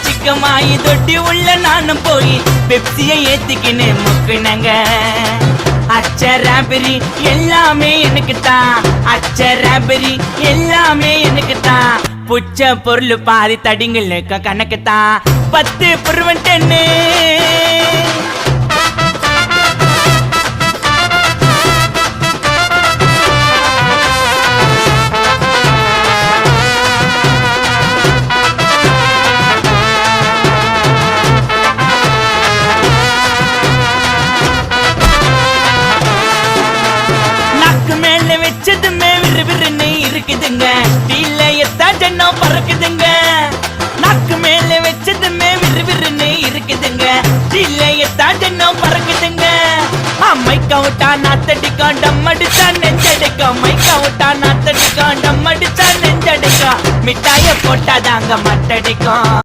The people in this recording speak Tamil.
சிக்கமாயி தொட்டி உள்ள நானும் போய் பெப்சியை ஏத்திக்கின்னு முக்குனங்க. அச்சராபெரி எல்லாமே எனக்கு தான், அச்சராபெரி எல்லாமே எனக்கு தான். புச்ச பொருள் பாதி தடிங்களுக்கு கணக்கு தான் 10 புருவன் 10. வச்சதுமே விறுவிறுன்னு இருக்குதுங்க, டீல எத்தா ஜன்னம் பறக்குதுங்க. நாக்கு மேல வச்சதுமே விறுவிறுன்னு இருக்குதுங்க, டீல எத்தா ஜன்னம் பறக்குதுங்க. மைக்கா விட்டா நாத்தடிக்கும், டம் அடிச்சா நெஞ்சடிக்கும். மைக்கா விட்டா நாத்தடிக்கும், டம் அடிச்சா நெஞ்சடிக்கும். மிட்டாய போட்டாதாங்க மட்டடிக்கும்.